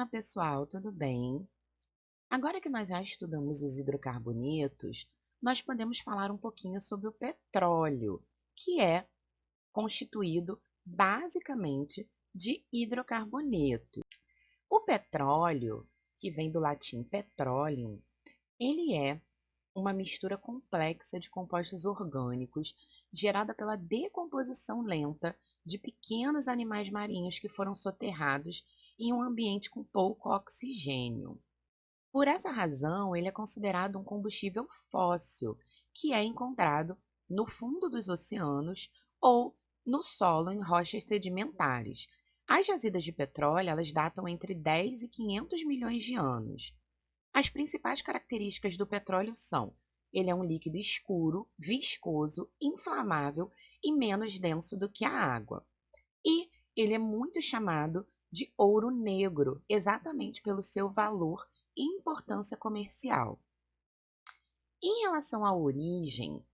Olá, pessoal, tudo bem? Agora que nós já estudamos os hidrocarbonetos, nós podemos falar um pouquinho sobre o petróleo, que é constituído basicamente de hidrocarboneto. O petróleo, que vem do latim petroleum, ele é uma mistura complexa de compostos orgânicos gerada pela decomposição lenta de pequenos animais marinhos que foram soterrados em um ambiente com pouco oxigênio. Por essa razão, ele é considerado um combustível fóssil, que é encontrado no fundo dos oceanos ou no solo em rochas sedimentares. As jazidas de petróleo, elas datam entre 10 e 500 milhões de anos. As principais características do petróleo são: ele é um líquido escuro, viscoso, inflamável e menos denso do que a água. E ele é muito chamado de ouro negro, exatamente pelo seu valor e importância comercial. Em relação à origem,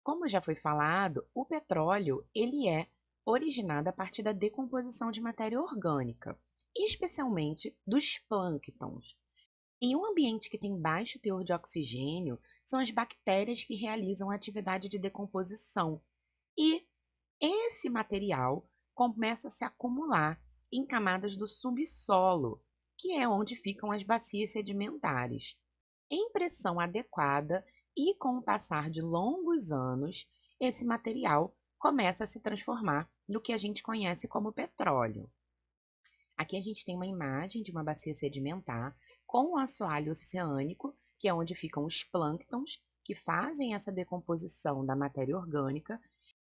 como já foi falado, o petróleo ele é originado a partir da decomposição de matéria orgânica, especialmente dos plânctons. Em um ambiente que tem baixo teor de oxigênio, são as bactérias que realizam a atividade de decomposição. E esse material começa a se acumular em camadas do subsolo, que é onde ficam as bacias sedimentares. Em pressão adequada e com o passar de longos anos, esse material começa a se transformar no que a gente conhece como petróleo. Aqui a gente tem uma imagem de uma bacia sedimentar com o assoalho oceânico, que é onde ficam os plânctons, que fazem essa decomposição da matéria orgânica,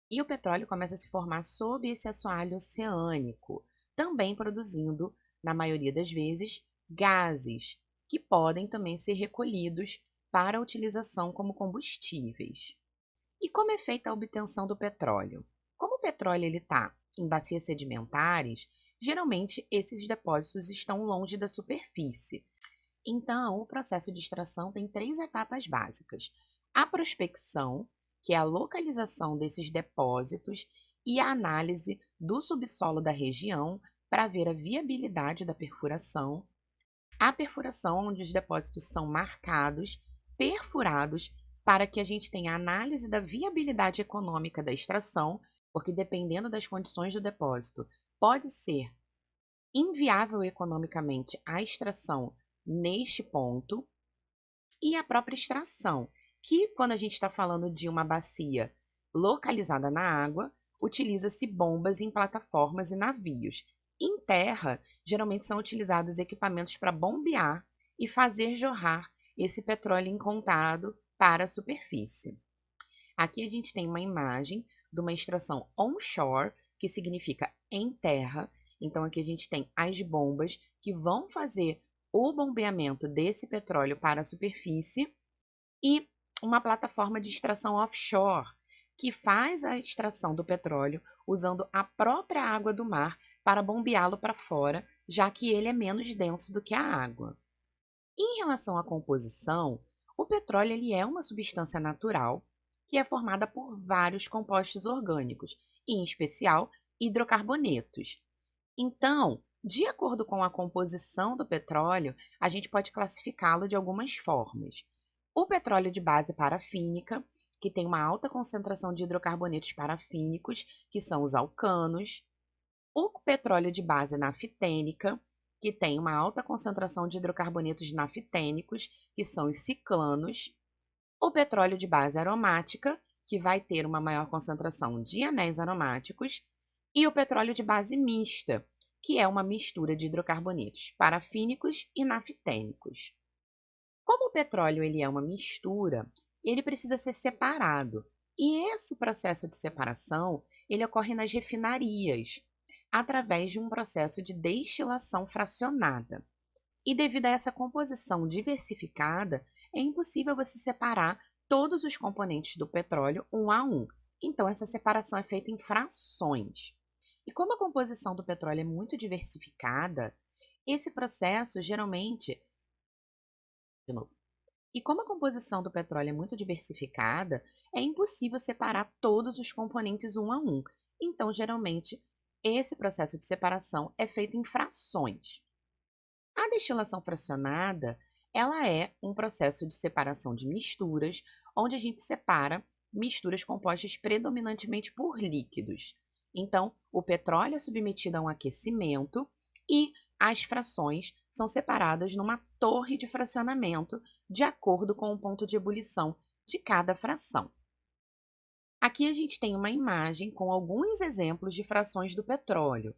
e o petróleo começa a se formar sob esse assoalho oceânico, também produzindo, na maioria das vezes, gases, que podem também ser recolhidos para a utilização como combustíveis. E como é feita a obtenção do petróleo? Como o petróleo está em bacias sedimentares, geralmente esses depósitos estão longe da superfície. Então, o processo de extração tem três etapas básicas: a prospecção, que é a localização desses depósitos, e a análise do subsolo da região para ver a viabilidade da perfuração, a perfuração, onde os depósitos são marcados, perfurados, para que a gente tenha a análise da viabilidade econômica da extração, porque dependendo das condições do depósito, pode ser inviável economicamente a extração neste ponto, e a própria extração, que quando a gente está falando de uma bacia localizada na água, utiliza-se bombas em plataformas e navios. Em terra, geralmente são utilizados equipamentos para bombear e fazer jorrar esse petróleo encontrado para a superfície. Aqui a gente tem uma imagem de uma extração onshore, que significa em terra. Então, aqui a gente tem as bombas que vão fazer o bombeamento desse petróleo para a superfície e uma plataforma de extração offshore, que faz a extração do petróleo usando a própria água do mar para bombeá-lo para fora, já que ele é menos denso do que a água. Em relação à composição, o petróleo ele é uma substância natural que é formada por vários compostos orgânicos, em especial hidrocarbonetos. Então, de acordo com a composição do petróleo, a gente pode classificá-lo de algumas formas. O petróleo de base parafínica, que tem uma alta concentração de hidrocarbonetos parafínicos, que são os alcanos. O petróleo de base naftênica, que tem uma alta concentração de hidrocarbonetos naftênicos, que são os ciclanos. O petróleo de base aromática, que vai ter uma maior concentração de anéis aromáticos. E o petróleo de base mista, que é uma mistura de hidrocarbonetos parafínicos e naftênicos. Como o petróleo ele é uma mistura, ele precisa ser separado. E esse processo de separação, ele ocorre nas refinarias, através de um processo de destilação fracionada. E devido a essa composição diversificada, é impossível você separar todos os componentes do petróleo um a um. Então, essa separação é feita em frações. E como a composição do petróleo é muito diversificada, esse processo geralmente. De novo. E como a composição do petróleo é muito diversificada, é impossível separar todos os componentes um a um. Então, geralmente, esse processo de separação é feito em frações. A destilação fracionada, ela é um processo de separação de misturas, onde a gente separa misturas compostas predominantemente por líquidos. Então, o petróleo é submetido a um aquecimento e as frações são separadas numa torre de fracionamento de acordo com o ponto de ebulição de cada fração. Aqui a gente tem uma imagem com alguns exemplos de frações do petróleo.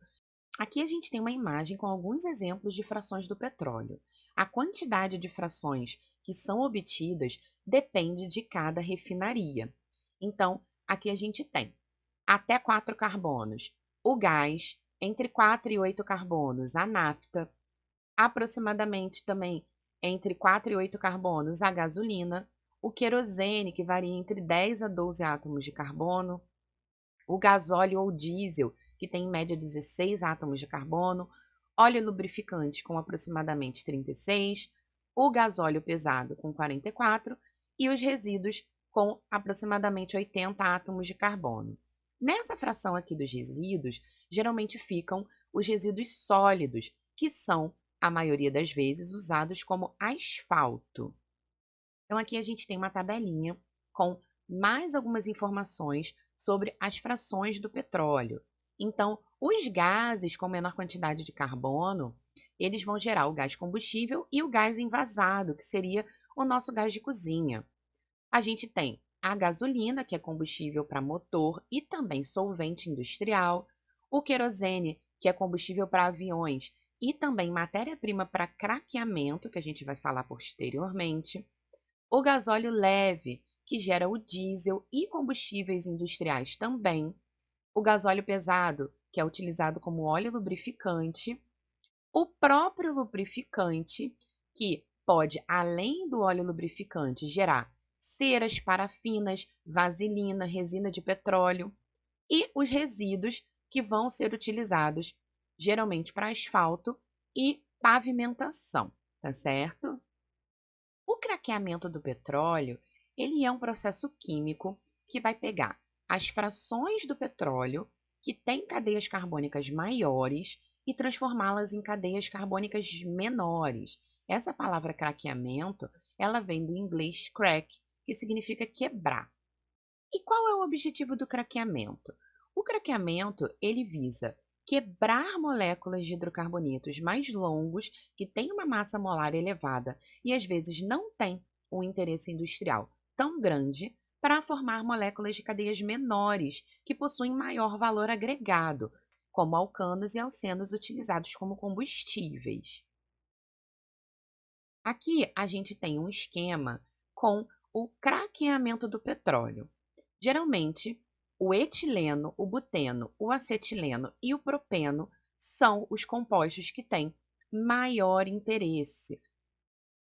Aqui a gente tem uma imagem com alguns exemplos de frações do petróleo. A quantidade de frações que são obtidas depende de cada refinaria. Então, aqui a gente tem até 4 carbonos, o gás, entre 4 e 8 carbonos, a nafta, aproximadamente também entre 4 e 8 carbonos, a gasolina, o querosene, que varia entre 10 a 12 átomos de carbono, o gasóleo ou diesel, que tem em média 16 átomos de carbono, óleo lubrificante com aproximadamente 36, o gasóleo pesado com 44 e os resíduos com aproximadamente 80 átomos de carbono. Nessa fração aqui dos resíduos, geralmente ficam os resíduos sólidos, que são, a maioria das vezes, usados como asfalto. Então, aqui a gente tem uma tabelinha com mais algumas informações sobre as frações do petróleo. Então, os gases com menor quantidade de carbono, eles vão gerar o gás combustível e o gás envasado, que seria o nosso gás de cozinha. A gente tem a gasolina, que é combustível para motor e também solvente industrial, o querosene, que é combustível para aviões e também matéria-prima para craqueamento, que a gente vai falar posteriormente, o gasóleo leve, que gera o diesel e combustíveis industriais também, o gasóleo pesado, que é utilizado como óleo lubrificante, o próprio lubrificante, que pode, além do óleo lubrificante, gerar ceras, parafinas, vaselina, resina de petróleo, e os resíduos que vão ser utilizados geralmente para asfalto e pavimentação, tá certo? O craqueamento do petróleo, ele é um processo químico que vai pegar as frações do petróleo que têm cadeias carbônicas maiores e transformá-las em cadeias carbônicas menores. Essa palavra craqueamento, ela vem do inglês crack, que significa quebrar. E qual é o objetivo do craqueamento? O craqueamento, ele visa quebrar moléculas de hidrocarbonetos mais longos, que têm uma massa molar elevada e às vezes não têm um interesse industrial tão grande, para formar moléculas de cadeias menores, que possuem maior valor agregado, como alcanos e alcenos utilizados como combustíveis. Aqui a gente tem um esquema com o craqueamento do petróleo. Geralmente, o etileno, o buteno, o acetileno e o propeno são os compostos que têm maior interesse.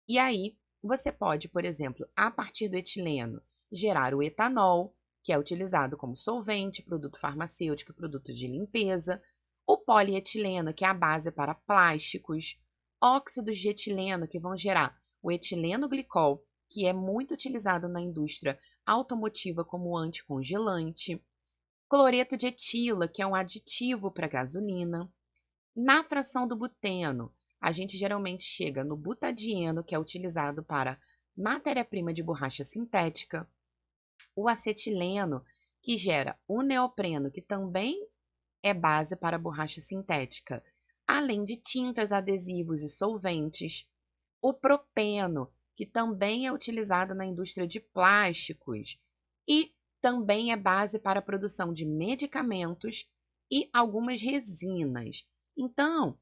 E aí, você pode, por exemplo, a partir do etileno, gerar o etanol, que é utilizado como solvente, produto farmacêutico, produto de limpeza, o polietileno, que é a base para plásticos, óxidos de etileno, que vão gerar o etileno glicol, que é muito utilizado na indústria automotiva como anticongelante, cloreto de etila, que é um aditivo para gasolina. Na fração do buteno, a gente geralmente chega no butadieno, que é utilizado para matéria-prima de borracha sintética, o acetileno, que gera o neopreno, que também é base para borracha sintética, além de tintas, adesivos e solventes, o propeno, que também é utilizado na indústria de plásticos e também é base para a produção de medicamentos e algumas resinas. Então,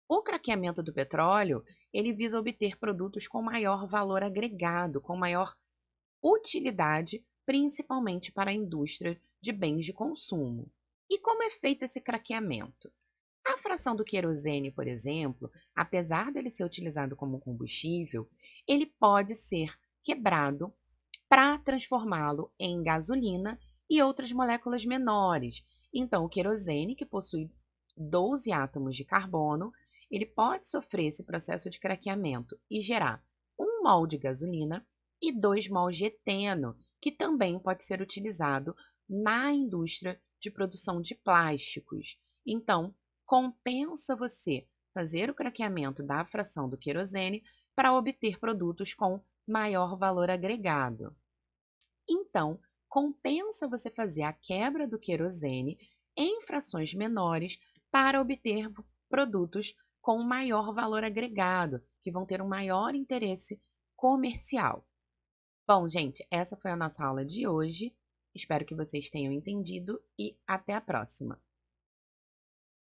o craqueamento do petróleo, ele visa obter produtos com maior valor agregado, com maior utilidade, principalmente para a indústria de bens de consumo. E como é feito esse craqueamento? A fração do querosene, por exemplo, apesar dele ser utilizado como combustível, ele pode ser quebrado para transformá-lo em gasolina e outras moléculas menores. Então, o querosene, que possui 12 átomos de carbono, ele pode sofrer esse processo de craqueamento e gerar 1 mol de gasolina e 2 mols de eteno, que também pode ser utilizado na indústria de produção de plásticos. Então, compensa você fazer o craqueamento da fração do querosene para obter produtos com maior valor agregado. Então, compensa você fazer a quebra do querosene em frações menores para obter produtos com maior valor agregado, que vão ter um maior interesse comercial. Bom, gente, essa foi a nossa aula de hoje. Espero que vocês tenham entendido e até a próxima!